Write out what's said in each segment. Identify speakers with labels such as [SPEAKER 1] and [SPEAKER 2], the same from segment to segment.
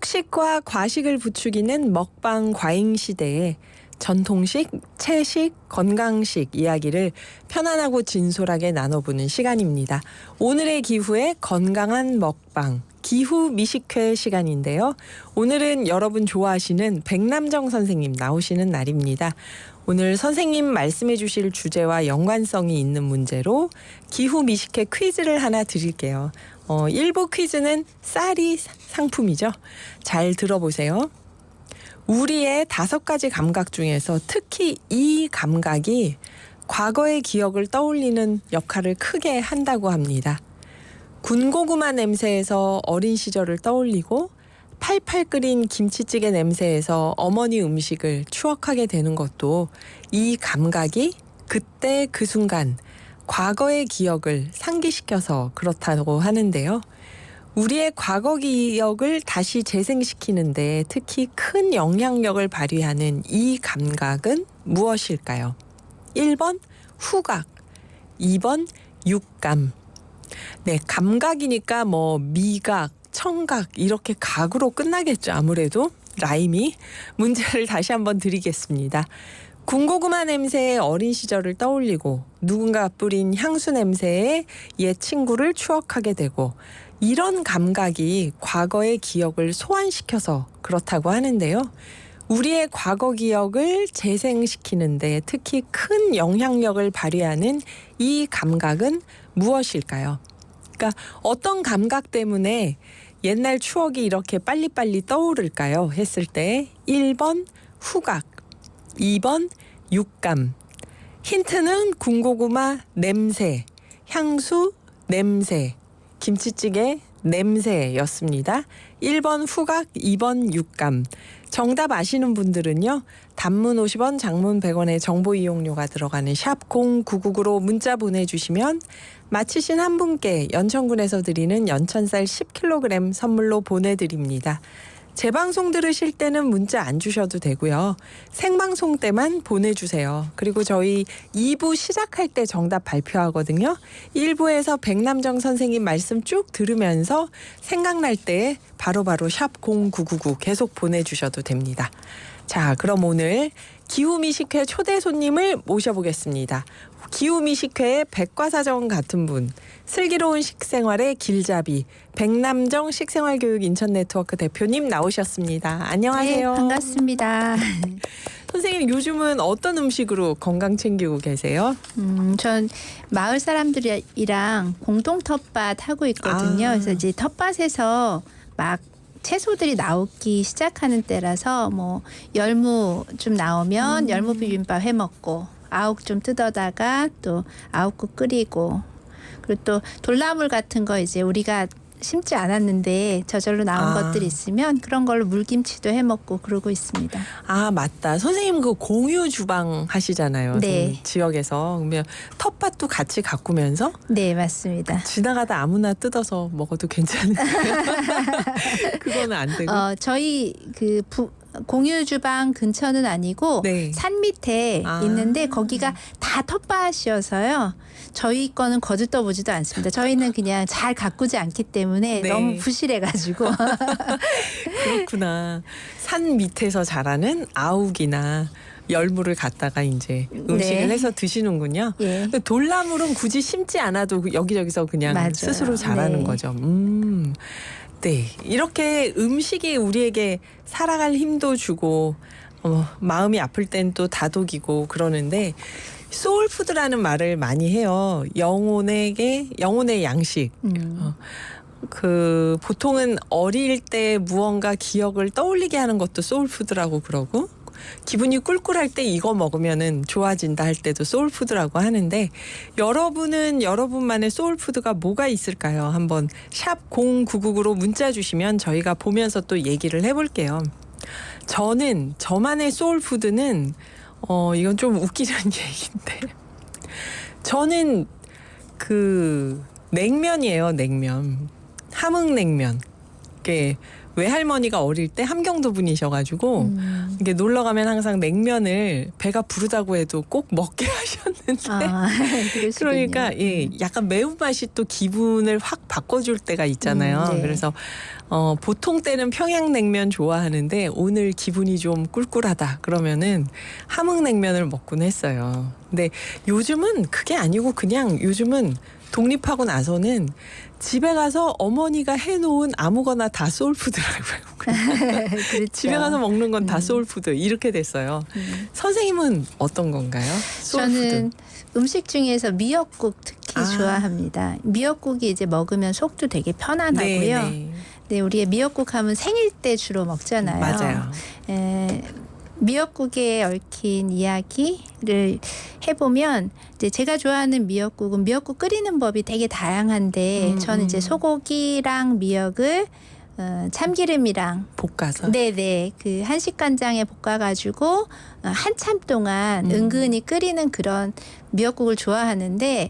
[SPEAKER 1] 속식과 과식을 부추기는 먹방 과잉 시대에 전통식, 채식, 건강식 이야기를 편안하고 진솔하게 나눠보는 시간입니다. 오늘의 기후의 건강한 먹방, 기후 미식회 시간인데요. 오늘은 여러분 좋아하시는 백남정 선생님 나오시는 날입니다. 오늘 선생님 말씀해 주실 주제와 연관성이 있는 문제로 기후 미식회 퀴즈를 하나 드릴게요. 1부 퀴즈는 쌀이 상품이죠. 잘 들어보세요. 우리의 5가지 감각 중에서 특히 이 감각이 과거의 기억을 떠올리는 역할을 크게 한다고 합니다. 군고구마 냄새에서 어린 시절을 떠올리고 팔팔 끓인 김치찌개 냄새에서 어머니 음식을 추억하게 되는 것도 이 감각이 그때 그 순간 과거의 기억을 상기시켜서 그렇다고 하는데요. 우리의 과거 기억을 다시 재생시키는데 특히 큰 영향력을 발휘하는 이 감각은 무엇일까요? 1번 후각, 2번 육감. 네, 감각이니까 미각, 청각 이렇게 각으로 끝나겠죠. 아무래도 라임이. 문제를 다시 한번 드리겠습니다. 군고구마 냄새의 어린 시절을 떠올리고 누군가 뿌린 향수 냄새에 옛 친구를 추억하게 되고 이런 감각이 과거의 기억을 소환시켜서 그렇다고 하는데요. 우리의 과거 기억을 재생시키는데 특히 큰 영향력을 발휘하는 이 감각은 무엇일까요? 그러니까 어떤 감각 때문에 옛날 추억이 이렇게 빨리빨리 떠오를까요? 했을 때 1번 후각, 2번 육감. 힌트는 군고구마 냄새, 향수 냄새, 김치찌개 냄새였습니다. 1번 후각, 2번 육감. 정답 아시는 분들은요. 단문 50원, 장문 100원의 정보 이용료가 들어가는 샵 0999로 문자 보내주시면 맞히신 한 분께 연천군에서 드리는 연천쌀 10kg 선물로 보내드립니다. 재방송 들으실 때는 문자 안 주셔도 되고요. 생방송 때만 보내주세요. 그리고 저희 2부 시작할 때 정답 발표하거든요. 1부에서 백남정 선생님 말씀 쭉 들으면서 생각날 때 바로바로 샵 0999 계속 보내주셔도 됩니다. 자, 그럼 오늘 기후미식회 초대 손님을 모셔보겠습니다. 기후미식회의 백과사전 같은 분, 슬기로운 식생활의 길잡이 백남정 식생활교육 인천네트워크 대표님 나오셨습니다. 안녕하세요.
[SPEAKER 2] 네, 반갑습니다.
[SPEAKER 1] 선생님 요즘은 어떤 음식으로 건강 챙기고 계세요?
[SPEAKER 2] 전 마을 사람들이랑 공동 텃밭 하고 있거든요. 그래서 이제 텃밭에서 막 채소들이 나오기 시작하는 때라서 열무 좀 나오면 열무 비빔밥 해 먹고 아욱 좀 뜯어다가 또 아욱국 끓이고 그리고 또 돌나물 같은 거 이제 우리가 심지 않았는데 저절로 나온 것들이 있으면 그런 걸로 물김치도 해 먹고 그러고 있습니다.
[SPEAKER 1] 아, 맞다. 선생님 그 공유 주방 하시잖아요.
[SPEAKER 2] 네.
[SPEAKER 1] 지역에서. 그러면 텃밭도 같이 가꾸면서?
[SPEAKER 2] 네, 맞습니다.
[SPEAKER 1] 지나가다 아무나 뜯어서 먹어도 괜찮은데요? 그거는 안 되고.
[SPEAKER 2] 저희 공유 주방 근처는 아니고
[SPEAKER 1] 네.
[SPEAKER 2] 산 밑에 있는데 거기가 다 텃밭이어서요. 저희 거는 거들떠보지도 않습니다. 저희는 그냥 잘 가꾸지 않기 때문에
[SPEAKER 1] 네.
[SPEAKER 2] 너무 부실해가지고.
[SPEAKER 1] 그렇구나. 산 밑에서 자라는 아욱이나 열무를 갖다가 이제 음식을
[SPEAKER 2] 네.
[SPEAKER 1] 해서 드시는군요.
[SPEAKER 2] 예.
[SPEAKER 1] 돌나물은 굳이 심지 않아도 여기저기서 그냥
[SPEAKER 2] 맞아요.
[SPEAKER 1] 스스로 자라는
[SPEAKER 2] 네.
[SPEAKER 1] 거죠. 네, 이렇게 음식이 우리에게 살아갈 힘도 주고 마음이 아플 땐 또 다독이고 그러는데 소울푸드라는 말을 많이 해요. 영혼의 양식. 보통은 어릴 때 무언가 기억을 떠올리게 하는 것도 소울푸드라고 그러고 기분이 꿀꿀할 때 이거 먹으면은 좋아진다 할 때도 소울푸드라고 하는데 여러분은 여러분만의 소울푸드가 뭐가 있을까요? 한번 샵 0999로 문자 주시면 저희가 보면서 또 얘기를 해볼게요. 저만의 소울푸드는 이건 좀 웃기는 얘기인데 저는 냉면이에요. 냉면. 함흥냉면. 이게 외할머니가 어릴 때 함경도 분이셔가지고 이게 놀러 가면 항상 냉면을 배가 부르다고 해도 꼭 먹게 하셨는데 하는데
[SPEAKER 2] 그러시군요.
[SPEAKER 1] 그러니까 예, 약간 매운맛이 또 기분을 확 바꿔줄 때가 있잖아요.
[SPEAKER 2] 네.
[SPEAKER 1] 그래서 보통 때는 평양냉면 좋아하는데 오늘 기분이 좀 꿀꿀하다 그러면은 함흥냉면을 먹곤 했어요. 근데 요즘은 그게 아니고 그냥 요즘은 독립하고 나서는 집에 가서 어머니가 해놓은 아무거나 다 소울푸드라고요.
[SPEAKER 2] 그렇죠.
[SPEAKER 1] 집에 가서 먹는 건 다 소울푸드 이렇게 됐어요. 선생님은 어떤 건가요? 소울푸드.
[SPEAKER 2] 저는 음식 중에서 미역국 특히 좋아합니다. 미역국이 이제 먹으면 속도 되게 편안하고요. 네, 우리의 미역국 하면 생일 때 주로 먹잖아요.
[SPEAKER 1] 맞아요.
[SPEAKER 2] 미역국에 얽힌 이야기를 해보면 이제 제가 좋아하는 미역국은 미역국 끓이는 법이 되게 다양한데 저는 이제 소고기랑 미역을 참기름이랑
[SPEAKER 1] 볶아서.
[SPEAKER 2] 네네 그 한식간장에 볶아가지고 한참 동안 은근히 끓이는 그런 미역국을 좋아하는데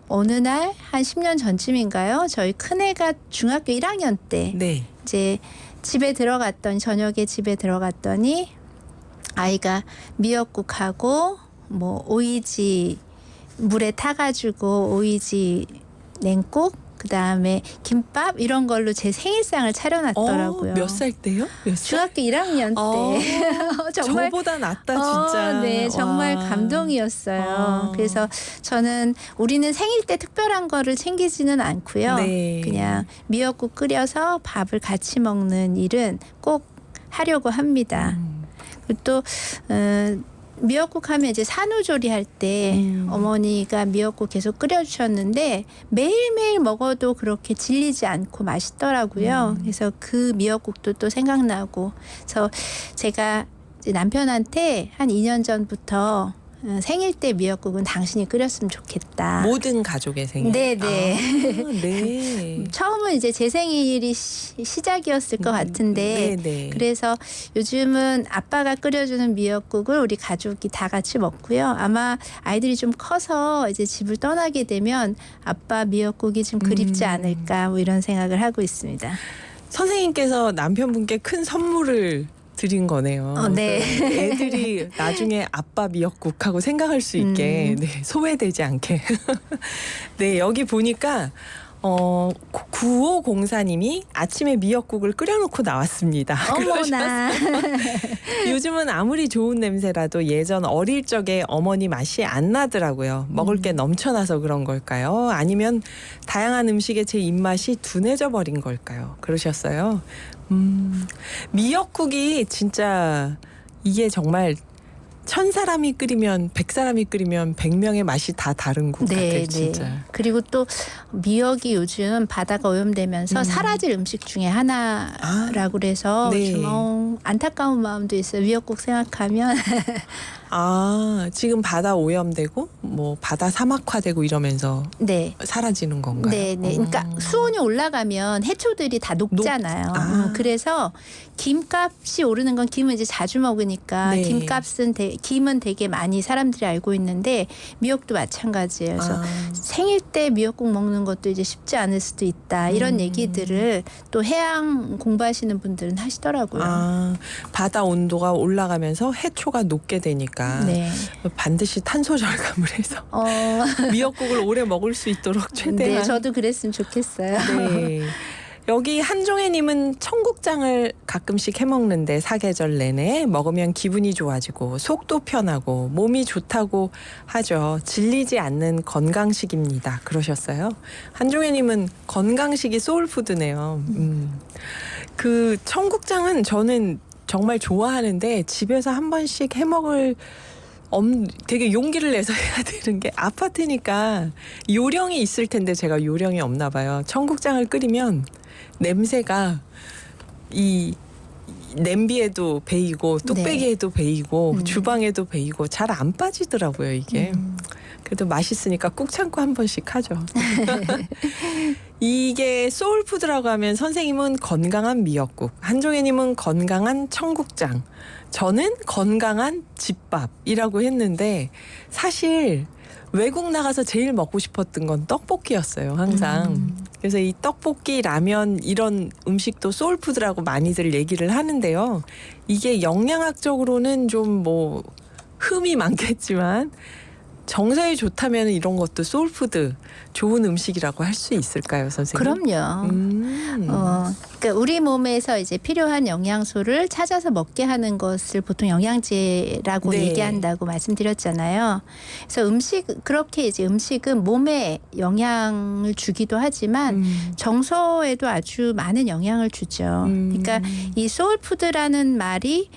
[SPEAKER 2] 어느 날 한 10년 전쯤인가요? 저희 큰애가 중학교 1학년 때
[SPEAKER 1] 네.
[SPEAKER 2] 이제 저녁에 집에 들어갔더니 아이가 미역국하고 뭐 오이지 물에 타가지고 오이지 냉국 그다음에 김밥 이런 걸로 제 생일상을 차려놨더라고요.
[SPEAKER 1] 몇 살 때요? 몇 살?
[SPEAKER 2] 중학교 1학년 때. 정말
[SPEAKER 1] 저보다 낫다 진짜.
[SPEAKER 2] 네, 정말
[SPEAKER 1] 와.
[SPEAKER 2] 감동이었어요. 그래서 저는 우리는 생일 때 특별한 거를 챙기지는 않고요.
[SPEAKER 1] 네.
[SPEAKER 2] 그냥 미역국 끓여서 밥을 같이 먹는 일은 꼭 하려고 합니다. 그리고 또 미역국 하면 이제 산후조리할 때 어머니가 미역국 계속 끓여주셨는데 매일매일 먹어도 그렇게 질리지 않고 맛있더라고요. 그래서 그 미역국도 또 생각나고 그래서 제가 이제 남편한테 한 2년 전부터 생일 때 미역국은 당신이 끓였으면 좋겠다.
[SPEAKER 1] 모든 가족의 생일.
[SPEAKER 2] 네네.
[SPEAKER 1] 네.
[SPEAKER 2] 처음은 이제 제 생일이 시작이었을 것 같은데
[SPEAKER 1] 네네.
[SPEAKER 2] 그래서 요즘은 아빠가 끓여주는 미역국을 우리 가족이 다 같이 먹고요. 아마 아이들이 좀 커서 이제 집을 떠나게 되면 아빠 미역국이 좀 그립지 않을까 뭐 이런 생각을 하고 있습니다.
[SPEAKER 1] 선생님께서 남편분께 큰 선물을 드린 거네요.
[SPEAKER 2] 네.
[SPEAKER 1] 그 애들이 나중에 아빠 미역국하고 생각할 수 있게 네, 소외되지 않게. 네, 여기 보니까 9504님이 아침에 미역국을 끓여놓고 나왔습니다.
[SPEAKER 2] 어머나.
[SPEAKER 1] 요즘은 아무리 좋은 냄새라도 예전 어릴 적에 어머니 맛이 안 나더라고요. 먹을 게 넘쳐나서 그런 걸까요? 아니면 다양한 음식에 제 입맛이 둔해져 버린 걸까요? 그러셨어요. 미역국이 진짜 이게 정말 1000사람이 끓이면 100사람이 끓이면 100명의 맛이 다 다른 것 같아요. 진짜.
[SPEAKER 2] 그리고 또 미역이 요즘 바다가 오염되면서 사라질 음식 중에 하나라고 그래서
[SPEAKER 1] 네.
[SPEAKER 2] 좀 안타까운 마음도 있어요. 미역국 생각하면.
[SPEAKER 1] 지금 바다 오염되고 뭐 바다 사막화되고 이러면서
[SPEAKER 2] 네.
[SPEAKER 1] 사라지는 건가요?
[SPEAKER 2] 네네. 그러니까 수온이 올라가면 해초들이 다 녹잖아요. 그래서 김값이 오르는 건 김은 이제 자주 먹으니까
[SPEAKER 1] 네.
[SPEAKER 2] 김은 되게 많이 사람들이 알고 있는데 미역도 마찬가지예요. 그래서 생일 때 미역국 먹는 것도 이제 쉽지 않을 수도 있다. 이런 얘기들을 또 해양 공부하시는 분들은 하시더라고요.
[SPEAKER 1] 바다 온도가 올라가면서 해초가 녹게 되니까
[SPEAKER 2] 네.
[SPEAKER 1] 반드시 탄소 절감을 해서 미역국을 오래 먹을 수 있도록 최대한.
[SPEAKER 2] 네, 저도 그랬으면 좋겠어요.
[SPEAKER 1] 네. 여기 한종혜님은 청국장을 가끔씩 해먹는데 사계절 내내 먹으면 기분이 좋아지고 속도 편하고 몸이 좋다고 하죠. 질리지 않는 건강식입니다. 그러셨어요? 한종혜님은 건강식이 소울푸드네요. 그 청국장은 저는 정말 좋아하는데 집에서 한 번씩 해먹을 되게 용기를 내서 해야 되는 게 아파트니까 요령이 있을 텐데 제가 요령이 없나 봐요. 청국장을 끓이면 냄새가 이 냄비에도 배이고 뚝배기에도 배이고 주방에도 배이고 잘 안 빠지더라고요 이게. 그래도 맛있으니까 꾹 참고 한 번씩 하죠. 이게 소울푸드라고 하면 선생님은 건강한 미역국, 한종혜님은 건강한 청국장, 저는 건강한 집밥이라고 했는데 사실 외국 나가서 제일 먹고 싶었던 건 떡볶이였어요 항상. 그래서 이 떡볶이, 라면 이런 음식도 소울푸드라고 많이들 얘기를 하는데요. 이게 영양학적으로는 좀 뭐 흠이 많겠지만 정서에 좋다면 이런 것도 소울푸드 좋은 음식이라고 할 수 있을까요, 선생님?
[SPEAKER 2] 그럼요. 그러니까 우리 몸에서 이제 필요한 영양소를 찾아서 먹게 하는 것을 보통 영양제라고
[SPEAKER 1] 네.
[SPEAKER 2] 얘기한다고 말씀드렸잖아요. 그래서 그렇게 이제 음식은 몸에 영향을 주기도 하지만 정서에도 아주 많은 영향을 주죠. 그러니까 이 소울푸드라는 말이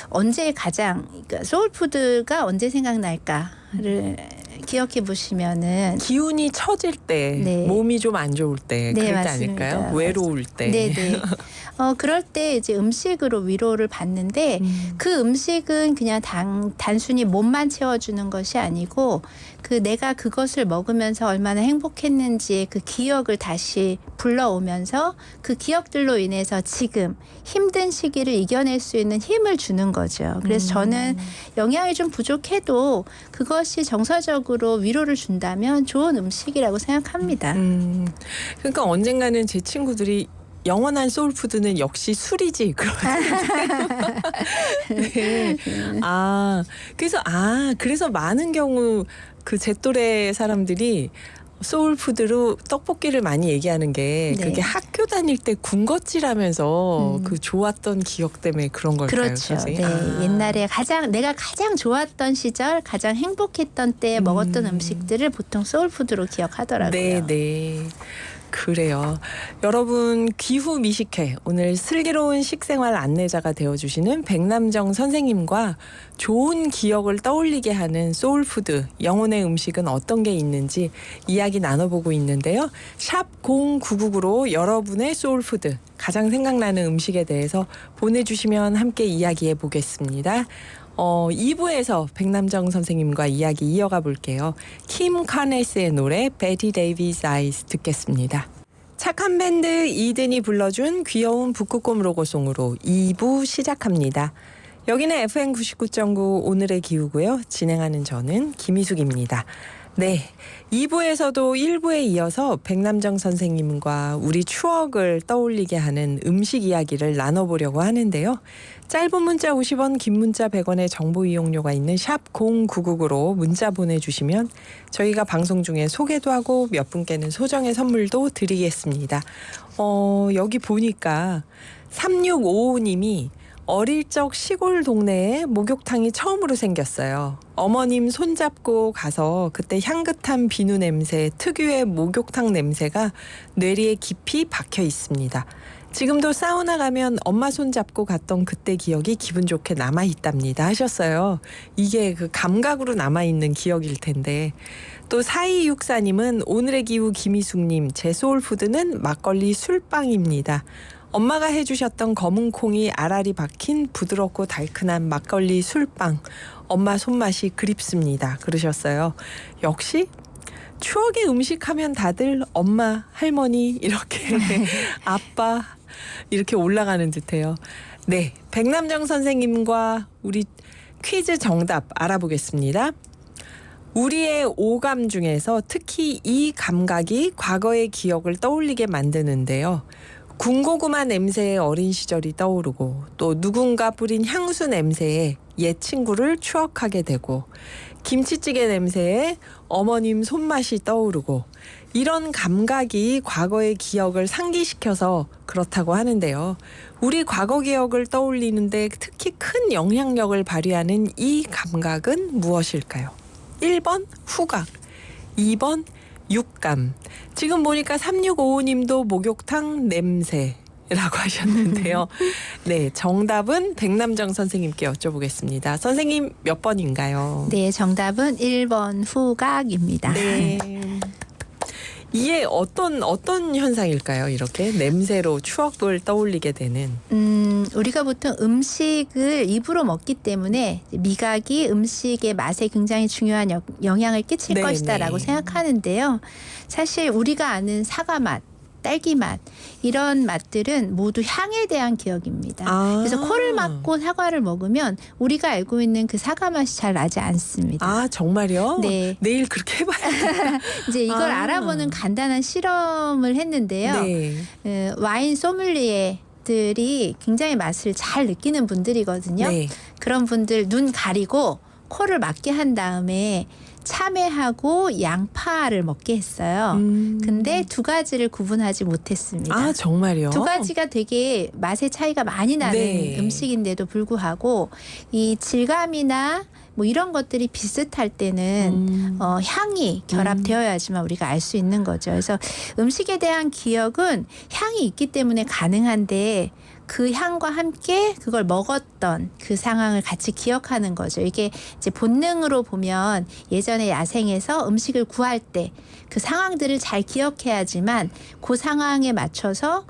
[SPEAKER 2] 언제 그러니까 소울푸드가 언제 생각날까를 기억해 보시면은
[SPEAKER 1] 기운이 처질 때,
[SPEAKER 2] 네.
[SPEAKER 1] 몸이 좀 안 좋을 때,
[SPEAKER 2] 네,
[SPEAKER 1] 그럴 때
[SPEAKER 2] 맞습니다.
[SPEAKER 1] 아닐까요? 외로울 때.
[SPEAKER 2] 네네. 그럴 때 이제 음식으로 위로를 받는데 그 음식은 그냥 단순히 몸만 채워주는 것이 아니고 내가 그것을 먹으면서 얼마나 행복했는지의 그 기억을 다시 불러오면서 그 기억들로 인해서 지금 힘든 시기를 이겨낼 수 있는 힘을 주는 거죠. 그래서 저는 영양이 좀 부족해도 그것이 정서적으로 위로를 준다면 좋은 음식이라고 생각합니다.
[SPEAKER 1] 그러니까 언젠가는 제 친구들이 영원한 소울푸드는 역시 술이지. 네. 그래서 많은 경우 그 제 또래 사람들이 소울푸드로 떡볶이를 많이 얘기하는 게
[SPEAKER 2] 네.
[SPEAKER 1] 그게 학교 다닐 때 군것질하면서 그 좋았던 기억 때문에 그런 걸까요,
[SPEAKER 2] 그렇죠.
[SPEAKER 1] 선생님?
[SPEAKER 2] 네. 옛날에 내가 가장 좋았던 시절, 가장 행복했던 때에 먹었던 음식들을 보통 소울푸드로 기억하더라고요.
[SPEAKER 1] 네. 그래요. 여러분 기후 미식회 오늘 슬기로운 식생활 안내자가 되어주시는 백남정 선생님과 좋은 기억을 떠올리게 하는 소울푸드 영혼의 음식은 어떤 게 있는지 이야기 나눠보고 있는데요. 샵 0999로 여러분의 소울푸드 가장 생각나는 음식에 대해서 보내주시면 함께 이야기해 보겠습니다. 2부에서 백남정 선생님과 이야기 이어가 볼게요. 킴 카네스의 노래 베티 데이비스 아이스 듣겠습니다. 착한 밴드 이든이 불러준 귀여운 북극곰 로고송으로 2부 시작합니다. 여기는 FM 99.9 오늘의 기후고요. 진행하는 저는 김희숙입니다. 네, 2부에서도 1부에 이어서 백남정 선생님과 우리 추억을 떠올리게 하는 음식 이야기를 나눠보려고 하는데요. 짧은 문자 50원, 긴 문자 100원의 정보 이용료가 있는 샵 0999로 문자 보내주시면 저희가 방송 중에 소개도 하고 몇 분께는 소정의 선물도 드리겠습니다. 여기 보니까 3655님이 어릴 적 시골 동네에 목욕탕이 처음으로 생겼어요. 어머님 손잡고 가서 그때 향긋한 비누 냄새, 특유의 목욕탕 냄새가 뇌리에 깊이 박혀 있습니다. 지금도 사우나 가면 엄마 손잡고 갔던 그때 기억이 기분 좋게 남아있답니다 하셨어요. 이게 그 감각으로 남아있는 기억일 텐데. 또 4264님은 오늘의 기후 김희숙님, 제 소울푸드는 막걸리 술빵입니다. 엄마가 해주셨던 검은 콩이 알알이 박힌 부드럽고 달큰한 막걸리 술빵. 엄마 손맛이 그립습니다. 그러셨어요. 역시 추억의 음식 하면 다들 엄마, 할머니 이렇게 아빠 이렇게 올라가는 듯해요. 네, 백남정 선생님과 우리 퀴즈 정답 알아보겠습니다. 우리의 오감 중에서 특히 이 감각이 과거의 기억을 떠올리게 만드는데요. 군고구마 냄새에 어린 시절이 떠오르고 또 누군가 뿌린 향수 냄새에 옛 친구를 추억하게 되고 김치찌개 냄새에 어머님 손맛이 떠오르고 이런 감각이 과거의 기억을 상기시켜서 그렇다고 하는데요. 우리 과거 기억을 떠올리는데 특히 큰 영향력을 발휘하는 이 감각은 무엇일까요? 1번 후각, 2번 육감. 지금 보니까 3655님도 목욕탕 냄새라고 하셨는데요. 네, 정답은 백남정 선생님께 여쭤보겠습니다. 선생님 몇 번인가요?
[SPEAKER 2] 네, 정답은 1번 후각입니다.
[SPEAKER 1] 네. 이게 어떤 현상일까요? 이렇게 냄새로 추억을 떠올리게 되는.
[SPEAKER 2] 우리가 보통 음식을 입으로 먹기 때문에 미각이 음식의 맛에 굉장히 중요한 영향을 끼칠
[SPEAKER 1] 네,
[SPEAKER 2] 것이다라고
[SPEAKER 1] 네.
[SPEAKER 2] 생각하는데요. 사실 우리가 아는 사과 맛, 딸기 맛 이런 맛들은 모두 향에 대한 기억입니다. 그래서 코를 막고 사과를 먹으면 우리가 알고 있는 그 사과 맛이 잘 나지 않습니다.
[SPEAKER 1] 아, 정말요?
[SPEAKER 2] 네.
[SPEAKER 1] 내일 그렇게 해봐요.
[SPEAKER 2] 이제 이걸 알아보는 간단한 실험을 했는데요.
[SPEAKER 1] 네.
[SPEAKER 2] 와인 소믈리에들이 굉장히 맛을 잘 느끼는 분들이거든요.
[SPEAKER 1] 네.
[SPEAKER 2] 그런 분들 눈 가리고 코를 막게 한 다음에 참외하고 양파를 먹게 했어요. 근데 두 가지를 구분하지 못했습니다.
[SPEAKER 1] 아, 정말요?
[SPEAKER 2] 두 가지가 되게 맛의 차이가 많이 나는
[SPEAKER 1] 네.
[SPEAKER 2] 음식인데도 불구하고 이 질감이나 뭐 이런 것들이 비슷할 때는 향이 결합되어야지만 우리가 알 수 있는 거죠. 그래서 음식에 대한 기억은 향이 있기 때문에 가능한데 그 향과 함께 그걸 먹었던 그 상황을 같이 기억하는 거죠. 이게 이제 본능으로 보면 예전에 야생에서 음식을 구할 때 그 상황들을 잘 기억해야지만 그 상황에 맞춰서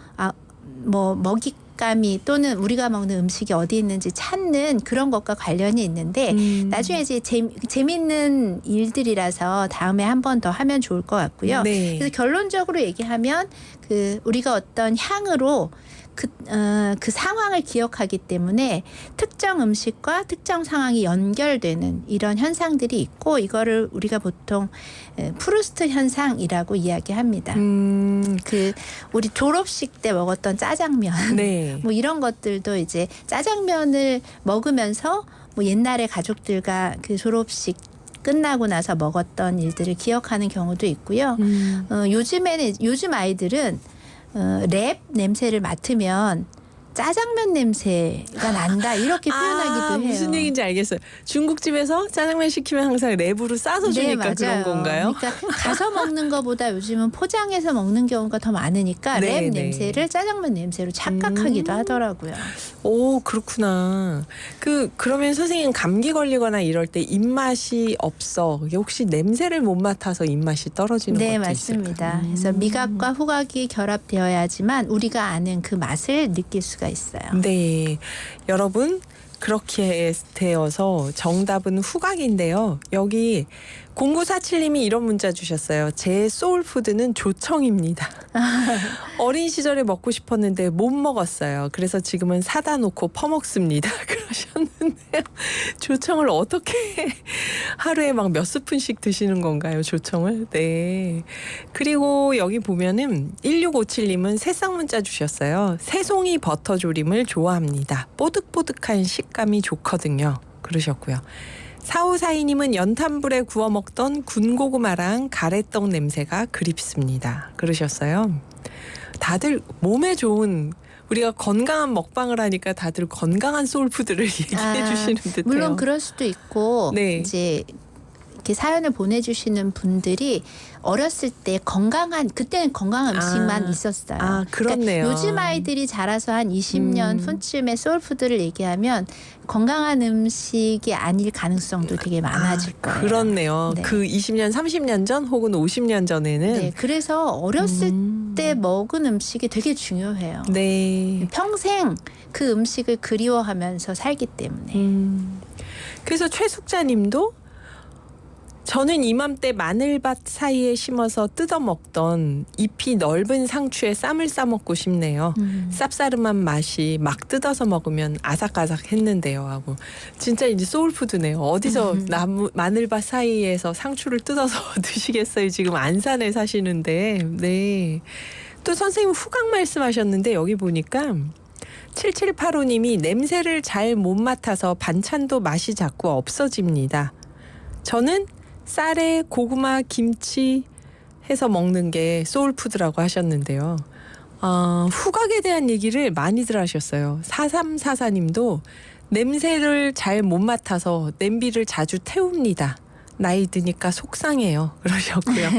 [SPEAKER 2] 뭐 먹잇감이 또는 우리가 먹는 음식이 어디 있는지 찾는 그런 것과 관련이 있는데 나중에 이제 재밌는 일들이라서 다음에 한 번 더 하면 좋을 것 같고요.
[SPEAKER 1] 네.
[SPEAKER 2] 그래서 결론적으로 얘기하면 그 우리가 어떤 향으로 그 상황을 기억하기 때문에 특정 음식과 특정 상황이 연결되는 이런 현상들이 있고 이거를 우리가 보통 프루스트 현상이라고 이야기합니다. 그 우리 졸업식 때 먹었던 짜장면
[SPEAKER 1] 네.
[SPEAKER 2] 뭐 이런 것들도 이제 짜장면을 먹으면서 뭐 옛날에 가족들과 그 졸업식 끝나고 나서 먹었던 일들을 기억하는 경우도 있고요. 요즘 아이들은 랩 냄새를 맡으면 짜장면 냄새가 난다 이렇게 표현하기도 해요.
[SPEAKER 1] 무슨 얘기인지 알겠어요. 중국집에서 짜장면 시키면 항상 랩으로 싸서 주니까
[SPEAKER 2] 네,
[SPEAKER 1] 그런 건가요?
[SPEAKER 2] 그러니까 가서 먹는 것보다 요즘은 포장해서 먹는 경우가 더 많으니까
[SPEAKER 1] 네,
[SPEAKER 2] 랩
[SPEAKER 1] 네.
[SPEAKER 2] 냄새를 짜장면 냄새로 착각하기도 하더라고요.
[SPEAKER 1] 오, 그렇구나. 그러면 선생님 감기 걸리거나 이럴 때 입맛이 없어. 이게 혹시 냄새를 못 맡아서 입맛이 떨어지는
[SPEAKER 2] 네,
[SPEAKER 1] 것도
[SPEAKER 2] 맞습니다.
[SPEAKER 1] 있을까요?
[SPEAKER 2] 그래서 미각과 후각이 결합되어야지만 우리가 아는 그 맛을 느낄 수가 있어요.
[SPEAKER 1] 네. 여러분, 그렇게 되어서 정답은 후각인데요. 여기 0947님이 이런 문자 주셨어요. 제 소울푸드는 조청입니다. 어린 시절에 먹고 싶었는데 못 먹었어요. 그래서 지금은 사다 놓고 퍼먹습니다. 그러셨는데요. 조청을 어떻게 하루에 막 몇 스푼씩 드시는 건가요? 조청을? 네. 그리고 여기 보면은 1657님은 새싹 문자 주셨어요. 새송이 버터조림을 좋아합니다. 뽀득뽀득한 식감이 좋거든요. 그러셨고요. 4542님은 연탄불에 구워 먹던 군고구마랑 가래떡 냄새가 그립습니다. 그러셨어요. 다들 몸에 좋은 우리가 건강한 먹방을 하니까 다들 건강한 소울푸드를 얘기해 주시는 듯해요.
[SPEAKER 2] 물론 그럴 수도 있고
[SPEAKER 1] 네.
[SPEAKER 2] 이제 이렇게 사연을 보내주시는 분들이 어렸을 때 그때는 건강한 음식만 있었어요.
[SPEAKER 1] 그렇네요.
[SPEAKER 2] 그러니까 요즘 아이들이 자라서 한 20년 후쯤에 소울푸드를 얘기하면 건강한 음식이 아닐 가능성도 되게 많아질 거예요.
[SPEAKER 1] 그렇네요.
[SPEAKER 2] 네.
[SPEAKER 1] 그 20년, 30년 전 혹은 50년 전에는
[SPEAKER 2] 네, 그래서 어렸을 때 먹은 음식이 되게 중요해요.
[SPEAKER 1] 네.
[SPEAKER 2] 평생 그 음식을 그리워하면서 살기 때문에.
[SPEAKER 1] 그래서 최숙자님도 저는 이맘때 마늘밭 사이에 심어서 뜯어먹던 잎이 넓은 상추에 쌈을 싸먹고 싶네요. 쌉싸름한 맛이 막 뜯어서 먹으면 아삭아삭했는데요 하고 진짜 이제 소울푸드네요. 어디서 마늘밭 사이에서 상추를 뜯어서 드시겠어요. 지금 안산에 사시는데. 네. 또 선생님 후각 말씀하셨는데 여기 보니까 7785님이 냄새를 잘 못 맡아서 반찬도 맛이 자꾸 없어집니다. 저는 쌀에 고구마, 김치 해서 먹는 게 소울푸드라고 하셨는데요. 후각에 대한 얘기를 많이들 하셨어요. 4344님도 냄새를 잘 못 맡아서 냄비를 자주 태웁니다. 나이 드니까 속상해요. 그러셨고요.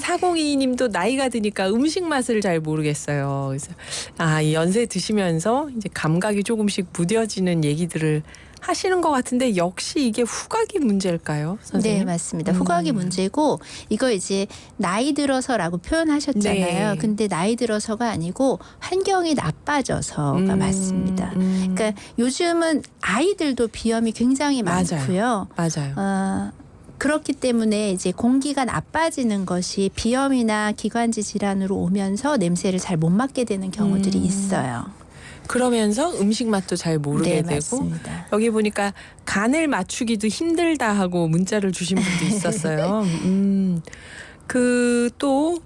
[SPEAKER 1] 4022님도 나이가 드니까 음식 맛을 잘 모르겠어요. 그래서 이 연세 드시면서 이제 감각이 조금씩 무뎌지는 얘기들을 하시는 것 같은데 역시 이게 후각이 문제일까요, 선생님?
[SPEAKER 2] 네, 맞습니다. 후각이 문제고 이거 이제 나이 들어서라고 표현하셨잖아요.
[SPEAKER 1] 네.
[SPEAKER 2] 근데 나이 들어서가 아니고 환경이 나빠져서가 맞습니다. 그러니까 요즘은 아이들도 비염이 굉장히 많고요.
[SPEAKER 1] 맞아요.
[SPEAKER 2] 그렇기 때문에 이제 공기가 나빠지는 것이 비염이나 기관지 질환으로 오면서 냄새를 잘 못 맡게 되는 경우들이 있어요.
[SPEAKER 1] 그러면서 음식 맛도 잘 모르게
[SPEAKER 2] 네,
[SPEAKER 1] 되고
[SPEAKER 2] 맞습니다.
[SPEAKER 1] 여기 보니까 간을 맞추기도 힘들다 하고 문자를 주신 분도 있었어요. 그 또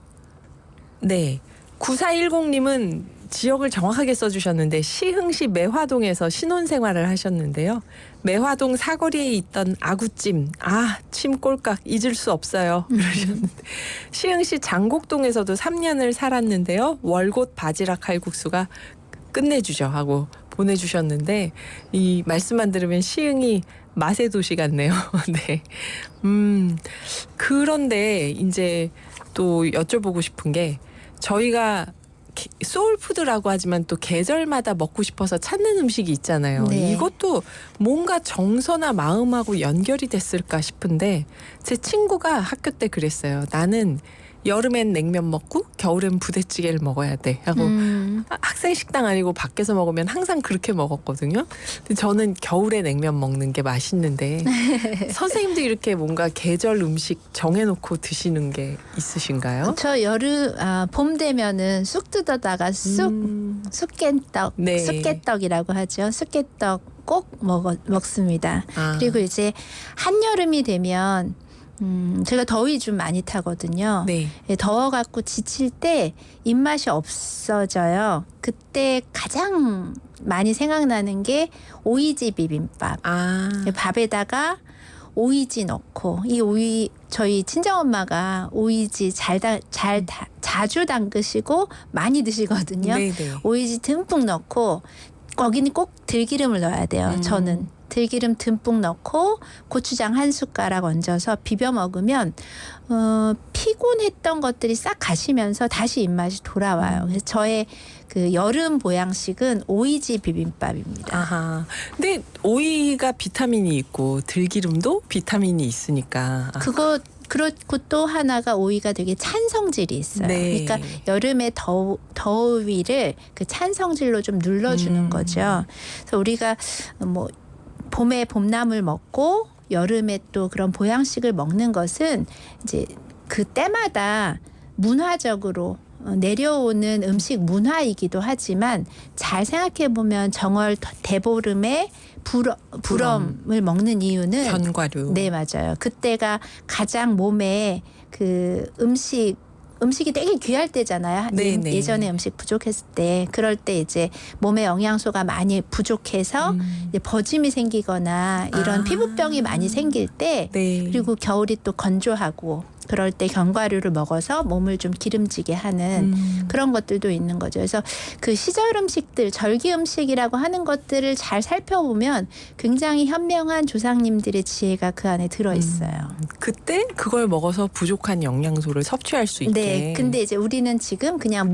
[SPEAKER 1] 네. 9410님은 지역을 정확하게 써주셨는데 시흥시 매화동에서 신혼생활을 하셨는데요. 매화동 사거리에 있던 아구찜, 침 꼴깍 잊을 수 없어요. 그러셨는데 시흥시 장곡동에서도 3년을 살았는데요. 월곶 바지락 칼국수가 끝내주죠 하고 보내주셨는데 이 말씀만 들으면 시흥이 맛의 도시 같네요. 네. 그런데 이제 또 여쭤보고 싶은 게 저희가 소울푸드라고 하지만 또 계절마다 먹고 싶어서 찾는 음식이 있잖아요.
[SPEAKER 2] 네.
[SPEAKER 1] 이것도 뭔가 정서나 마음하고 연결이 됐을까 싶은데 제 친구가 학교 때 그랬어요. 나는 여름엔 냉면 먹고 겨울엔 부대찌개를 먹어야 돼 하고 학생 식당 아니고 밖에서 먹으면 항상 그렇게 먹었거든요. 근데 저는 겨울에 냉면 먹는 게 맛있는데 선생님도 이렇게 뭔가 계절 음식 정해놓고 드시는 게 있으신가요?
[SPEAKER 2] 저 봄 되면은 쑥 뜯어다가 쑥개떡,
[SPEAKER 1] 네.
[SPEAKER 2] 쑥개떡이라고 하죠. 쑥개떡 꼭 먹습니다.
[SPEAKER 1] 아.
[SPEAKER 2] 그리고 이제 한여름이 되면 제가 더위 좀 많이 타거든요.
[SPEAKER 1] 네.
[SPEAKER 2] 더워갖고 지칠 때 입맛이 없어져요. 그때 가장 많이 생각나는 게 오이지 비빔밥. 밥에다가 오이지 넣고 이 오이 저희 친정엄마가 오이지 자주 담그시고 많이 드시거든요.
[SPEAKER 1] 네네.
[SPEAKER 2] 오이지 듬뿍 넣고 거기는 꼭 들기름을 넣어야 돼요. 저는 들기름 듬뿍 넣고 고추장 한 숟가락 얹어서 비벼 먹으면 피곤했던 것들이 싹 가시면서 다시 입맛이 돌아와요. 그래서 저의 그 여름 보양식은 오이지 비빔밥입니다.
[SPEAKER 1] 아하. 근데 오이가 비타민이 있고 들기름도 비타민이 있으니까.
[SPEAKER 2] 그렇고 또 하나가 오이가 되게 찬 성질이 있어요.
[SPEAKER 1] 네.
[SPEAKER 2] 그러니까 여름에 더위를 그 찬 성질로 좀 눌러주는 거죠. 그래서 우리가 뭐 봄에 봄나물 먹고 여름에 또 그런 보양식을 먹는 것은 이제 그 때마다 문화적으로 내려오는 음식 문화이기도 하지만 잘 생각해 보면 정월 대보름에 불엄을 먹는 이유는
[SPEAKER 1] 견과류.
[SPEAKER 2] 네, 맞아요. 그때가 가장 몸에 그 음식이 되게 귀할 때잖아요.
[SPEAKER 1] 네네.
[SPEAKER 2] 예전에 음식 부족했을 때 그럴 때 이제 몸에 영양소가 많이 부족해서 이제 버짐이 생기거나 이런 피부병이 많이 생길 때
[SPEAKER 1] 네.
[SPEAKER 2] 그리고 겨울이 또 건조하고 그럴 때 견과류를 먹어서 몸을 좀 기름지게 하는 그런 것들도 있는 거죠. 그래서 그 시절 음식들, 절기 음식이라고 하는 것들을 잘 살펴보면 굉장히 현명한 조상님들의 지혜가 그 안에 들어있어요.
[SPEAKER 1] 그때 그걸 먹어서 부족한 영양소를 섭취할 수 있게.
[SPEAKER 2] 네, 근데 이제 우리는 지금 그냥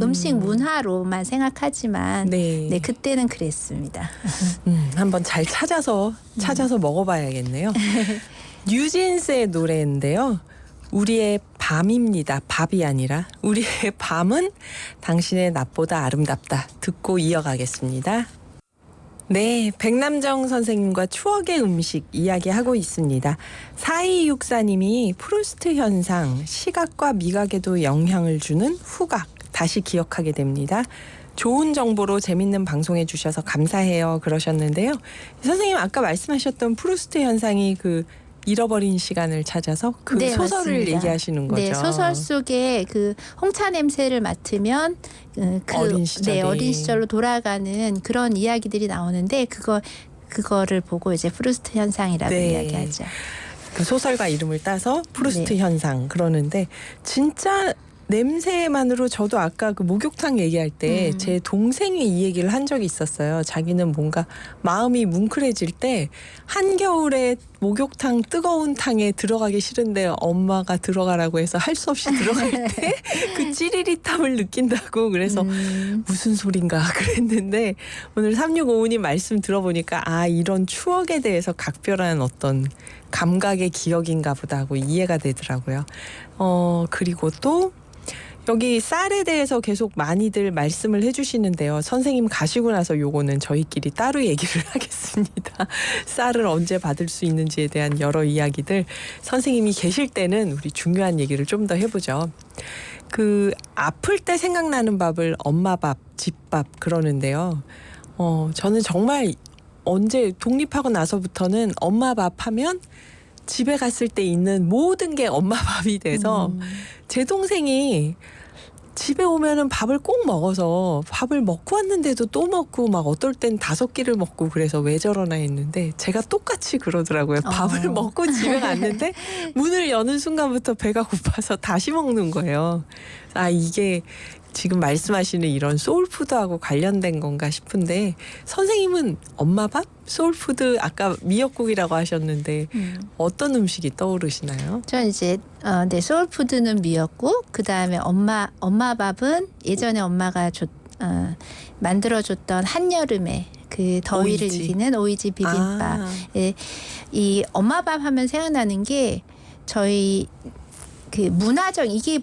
[SPEAKER 2] 음식 문화로만 생각하지만
[SPEAKER 1] 네.
[SPEAKER 2] 그때는 그랬습니다.
[SPEAKER 1] 한번 잘 찾아서 먹어봐야겠네요. 뉴진스의 노래인데요. 우리의 밤입니다. 밥이 아니라 우리의 밤은 당신의 낮보다 아름답다. 듣고 이어가겠습니다. 네, 백남정 선생님과 추억의 음식 이야기하고 있습니다. 4264님이 프루스트 현상, 시각과 미각에도 영향을 주는 후각 다시 기억하게 됩니다. 좋은 정보로 재밌는 방송해 주셔서 감사해요. 그러셨는데요. 선생님 아까 말씀하셨던 프루스트 현상이 그 잃어버린 시간을 찾아서 그
[SPEAKER 2] 네,
[SPEAKER 1] 소설을
[SPEAKER 2] 맞습니다.
[SPEAKER 1] 얘기하시는 거죠.
[SPEAKER 2] 네, 소설 속에 그 홍차 냄새를 맡으면
[SPEAKER 1] 어린 시절에.
[SPEAKER 2] 어린 시절로 돌아가는 그런 이야기들이 나오는데 그거를 보고 이제 프루스트 현상이라고
[SPEAKER 1] 네.
[SPEAKER 2] 이야기하죠.
[SPEAKER 1] 그 소설가 이름을 따서 프루스트
[SPEAKER 2] 네.
[SPEAKER 1] 현상 그러는데 진짜 냄새만으로 저도 아까 그 목욕탕 얘기할 때 제 동생이 이 얘기를 한 적이 있었어요. 자기는 뭔가 마음이 뭉클해질 때 한겨울에 목욕탕 뜨거운 탕에 들어가기 싫은데 엄마가 들어가라고 해서 할 수 없이 들어갈 때 그 찌릿함을 느낀다고 그래서 무슨 소린가 그랬는데 오늘 3655님 말씀 들어보니까 이런 추억에 대해서 각별한 어떤 감각의 기억인가 보다 하고 이해가 되더라고요. 그리고 또 여기 쌀에 대해서 계속 많이들 말씀을 해주시는데요. 선생님 가시고 나서 요거는 저희끼리 따로 얘기를 하겠습니다. 쌀을 언제 받을 수 있는지에 대한 여러 이야기들 선생님이 계실 때는 우리 중요한 얘기를 좀 더 해보죠. 그 아플 때 생각나는 밥을 엄마 밥, 집밥 그러는데요. 저는 정말 언제 독립하고 나서부터는 엄마 밥 하면 집에 갔을 때 있는 모든 게 엄마 밥이 돼서 제 동생이 집에 오면은 밥을 꼭 먹어서 밥을 먹고 왔는데도 또 먹고 막 어떨 땐 5끼를 먹고 그래서 왜 저러나 했는데 제가 똑같이 그러더라고요. 밥을 먹고 집에 갔는데 문을 여는 순간부터 배가 고파서 다시 먹는 거예요. 아, 이게 지금 말씀하시는 이런 소울푸드하고 관련된 건가 싶은데 선생님은 엄마 밥? 소울푸드 아까 미역국이라고 하셨는데 어떤 음식이 떠오르시나요?
[SPEAKER 2] 전 이제 네, 소울푸드는 미역국, 그 다음에 엄마 밥은 예전에 엄마가 만들어줬던 한여름에 그 더위를
[SPEAKER 1] 오이지.
[SPEAKER 2] 이기는 오이지 비빔밥.
[SPEAKER 1] 아.
[SPEAKER 2] 예, 이 엄마 밥 하면 생각나는 게 저희 그 문화적 이게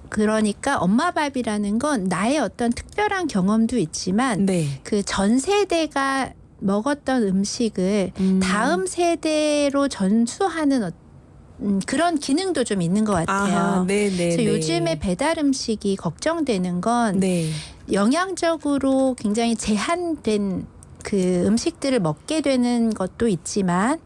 [SPEAKER 2] 그러니까 엄마 밥이라는 건 나의 어떤 특별한 경험도 있지만
[SPEAKER 1] 네.
[SPEAKER 2] 그 전 세대가 먹었던 음식을 다음 세대로 전수하는 그런 기능도 좀 있는 것 같아요.
[SPEAKER 1] 아하, 네네.
[SPEAKER 2] 그래서 요즘에 배달 음식이 걱정되는 건
[SPEAKER 1] 네.
[SPEAKER 2] 영양적으로 굉장히 제한된 그 음식들을 먹게 되는 것도 있지만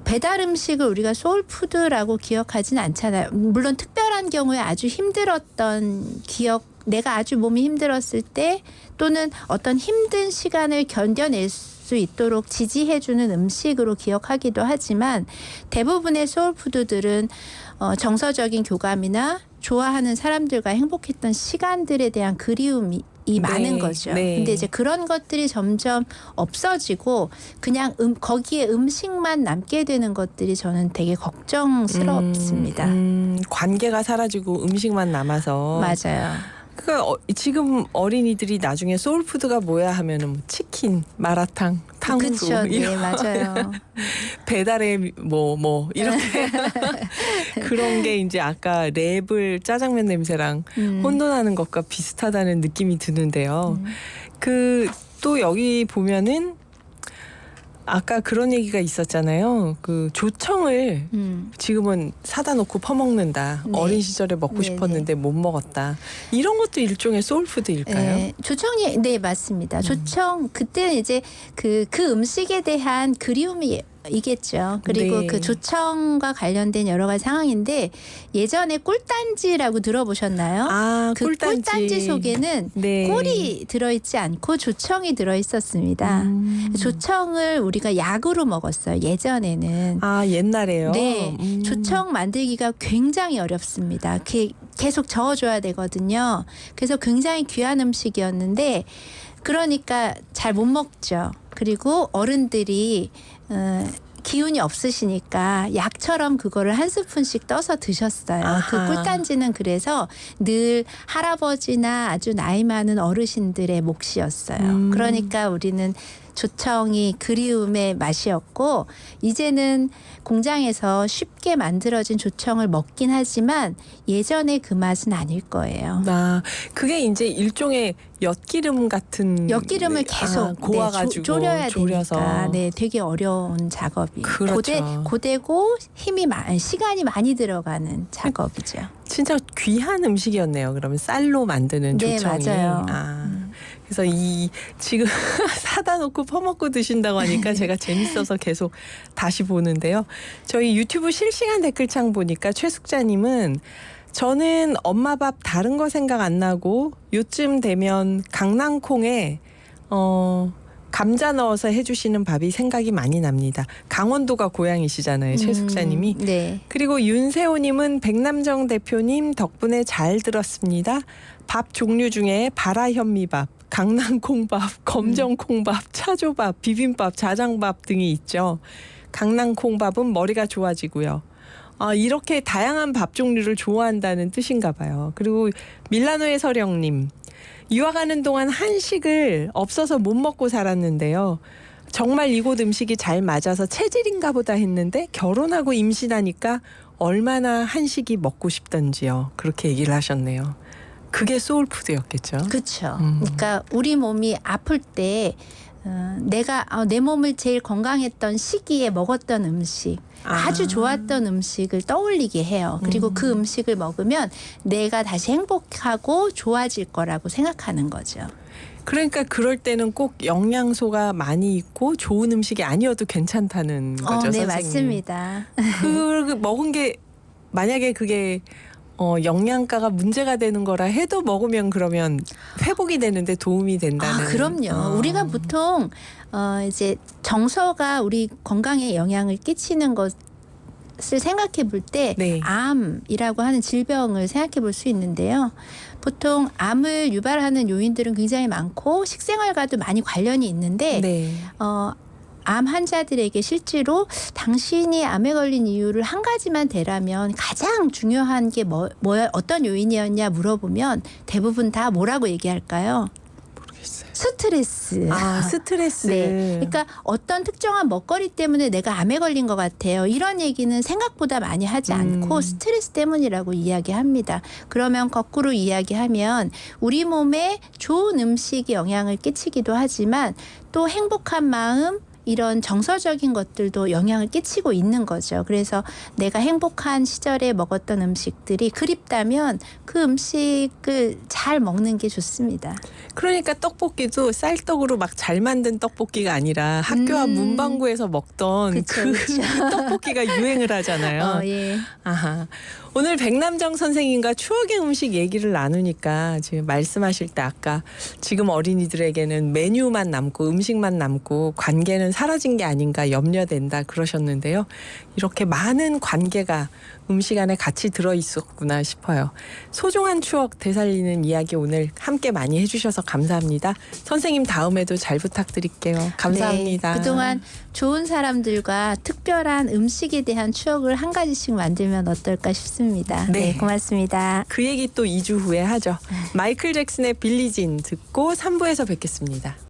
[SPEAKER 2] 배달 음식을 우리가 소울푸드라고 기억하진 않잖아요. 물론 특별한 경우에 아주 힘들었던 기억, 내가 아주 몸이 힘들었을 때 또는 어떤 힘든 시간을 견뎌낼 수 있도록 지지해주는 음식으로 기억하기도 하지만 대부분의 소울푸드들은 정서적인 교감이나 좋아하는 사람들과 행복했던 시간들에 대한 그리움이 많은 거죠.
[SPEAKER 1] 네.
[SPEAKER 2] 근데 이제 그런 것들이 점점 없어지고 그냥 거기에 음식만 남게 되는 것들이 저는 되게 걱정스럽습니다.
[SPEAKER 1] 관계가 사라지고 음식만 남아서.
[SPEAKER 2] 맞아요.
[SPEAKER 1] 그러니까 지금 어린이들이 나중에 소울푸드가 뭐야 하면은 뭐 치킨, 마라탕, 탕후루
[SPEAKER 2] 그렇죠. 네,
[SPEAKER 1] 이런
[SPEAKER 2] 맞아요.
[SPEAKER 1] 배달의 뭐 이렇게 그런 게 이제 아까 랩을 짜장면 냄새랑 혼돈하는 것과 비슷하다는 느낌이 드는데요. 그 또 여기 보면은 아까 그런 얘기가 있었잖아요. 그 조청을 지금은 사다 놓고 퍼먹는다.
[SPEAKER 2] 네.
[SPEAKER 1] 어린 시절에 먹고
[SPEAKER 2] 네네.
[SPEAKER 1] 싶었는데 못 먹었다. 이런 것도 일종의 소울푸드일까요?
[SPEAKER 2] 네, 조청이 네 맞습니다. 조청 그때는 이제 그 음식에 대한 그리움이 이겠죠. 그리고
[SPEAKER 1] 네.
[SPEAKER 2] 그 조청과 관련된 여러 가지 상황인데 예전에 꿀단지라고 들어보셨나요?
[SPEAKER 1] 아,
[SPEAKER 2] 그 꿀단지 속에는
[SPEAKER 1] 네.
[SPEAKER 2] 꿀이 들어있지 않고 조청이 들어있었습니다. 조청을 우리가 약으로 먹었어요. 예전에는.
[SPEAKER 1] 아, 옛날에요?
[SPEAKER 2] 네, 조청 만들기가 굉장히 어렵습니다. 계속 저어줘야 되거든요. 그래서 굉장히 귀한 음식이었는데 그러니까 잘 못 먹죠. 그리고 어른들이 기운이 없으시니까 약처럼 그거를 한 스푼씩 떠서 드셨어요.
[SPEAKER 1] 아하.
[SPEAKER 2] 그 꿀단지는 그래서 늘 할아버지나 아주 나이 많은 어르신들의 몫이었어요. 그러니까 우리는 조청이 그리움의 맛이었고 이제는 공장에서 쉽게 만들어진 조청을 먹긴 하지만 예전의 그 맛은 아닐 거예요.
[SPEAKER 1] 아, 그게 이제 일종의 엿기름 같은
[SPEAKER 2] 엿기름을 계속
[SPEAKER 1] 고아가지고
[SPEAKER 2] 졸여야
[SPEAKER 1] 졸여서.
[SPEAKER 2] 되니까 되게 어려운 작업이
[SPEAKER 1] 그렇죠.
[SPEAKER 2] 고되고 시간이 많이 들어가는 작업이죠.
[SPEAKER 1] 진짜 귀한 음식이었네요. 그러면 쌀로 만드는
[SPEAKER 2] 네,
[SPEAKER 1] 조청이.
[SPEAKER 2] 맞아요.
[SPEAKER 1] 그래서 지금 사다 놓고 퍼먹고 드신다고 하니까 제가 재밌어서 계속 다시 보는데요. 저희 유튜브 실시간 댓글창 보니까 최숙자님은 저는 엄마 밥 다른 거 생각 안 나고 요쯤 되면 강낭콩에 감자 넣어서 해주시는 밥이 생각이 많이 납니다. 강원도가 고향이시잖아요, 최숙자님이.
[SPEAKER 2] 네.
[SPEAKER 1] 그리고 윤세호님은 백남정 대표님 덕분에 잘 들었습니다. 밥 종류 중에 바라현미밥, 강낭콩밥, 검정콩밥, 차조밥, 비빔밥, 자장밥 등이 있죠. 강낭콩밥은 머리가 좋아지고요. 이렇게 다양한 밥 종류를 좋아한다는 뜻인가 봐요. 그리고 밀라노의 서령님. 유학하는 동안 한식을 없어서 못 먹고 살았는데요. 정말 이곳 음식이 잘 맞아서 체질인가 보다 했는데 결혼하고 임신하니까 얼마나 한식이 먹고 싶던지요. 그렇게 얘기를 하셨네요. 그게 소울푸드였겠죠.
[SPEAKER 2] 그렇죠. 그러니까 우리 몸이 아플 때 내가 내 몸을 제일 건강했던 시기에 먹었던 음식, 아주 좋았던 음식을 떠올리게 해요. 그리고 그 음식을 먹으면 내가 다시 행복하고 좋아질 거라고 생각하는 거죠.
[SPEAKER 1] 그러니까 그럴 때는 꼭 영양소가 많이 있고 좋은 음식이 아니어도 괜찮다는 거죠,
[SPEAKER 2] 네,
[SPEAKER 1] 선생님.
[SPEAKER 2] 맞습니다.
[SPEAKER 1] 그 먹은 게 만약에 그게 영양가가 문제가 되는 거라 해도 먹으면 그러면 회복이 되는데 도움이 된다는.
[SPEAKER 2] 그럼요. 우리가 보통 이제 정서가 우리 건강에 영향을 끼치는 것을 생각해 볼 때
[SPEAKER 1] 네.
[SPEAKER 2] 암이라고 하는 질병을 생각해 볼 수 있는데요. 보통 암을 유발하는 요인들은 굉장히 많고 식생활과도 많이 관련이 있는데
[SPEAKER 1] 네.
[SPEAKER 2] 암 환자들에게 실제로 당신이 암에 걸린 이유를 한 가지만 대라면 가장 중요한 게 뭐야 어떤 요인이었냐 물어보면 대부분 다 뭐라고 얘기할까요?
[SPEAKER 1] 모르겠어요.
[SPEAKER 2] 스트레스.
[SPEAKER 1] 스트레스.
[SPEAKER 2] 네. 그러니까 어떤 특정한 먹거리 때문에 내가 암에 걸린 것 같아요. 이런 얘기는 생각보다 많이 하지 않고 스트레스 때문이라고 이야기합니다. 그러면 거꾸로 이야기하면 우리 몸에 좋은 음식이 영향을 끼치기도 하지만 또 행복한 마음 이런 정서적인 것들도 영향을 끼치고 있는 거죠. 그래서 내가 행복한 시절에 먹었던 음식들이 그립다면 그 음식을 잘 먹는 게 좋습니다.
[SPEAKER 1] 그러니까 떡볶이도 쌀떡으로 막 잘 만든 떡볶이가 아니라 학교 앞 문방구에서 먹던
[SPEAKER 2] 그쵸.
[SPEAKER 1] 떡볶이가 유행을 하잖아요.
[SPEAKER 2] 예.
[SPEAKER 1] 아하. 오늘 백남정 선생님과 추억의 음식 얘기를 나누니까 지금 말씀하실 때 아까 지금 어린이들에게는 메뉴만 남고 음식만 남고 관계는 사라진 게 아닌가 염려된다 그러셨는데요. 이렇게 많은 관계가 음식 안에 같이 들어있었구나 싶어요. 소중한 추억 되살리는 이야기 오늘 함께 많이 해주셔서 감사합니다. 선생님 다음에도 잘 부탁드릴게요. 감사합니다.
[SPEAKER 2] 네, 그동안 좋은 사람들과 특별한 음식에 대한 추억을 한 가지씩 만들면 어떨까 싶습니다.
[SPEAKER 1] 네.
[SPEAKER 2] 네, 고맙습니다.
[SPEAKER 1] 그 얘기 또 2주 후에 하죠. 마이클 잭슨의 빌리진 듣고 3부에서 뵙겠습니다.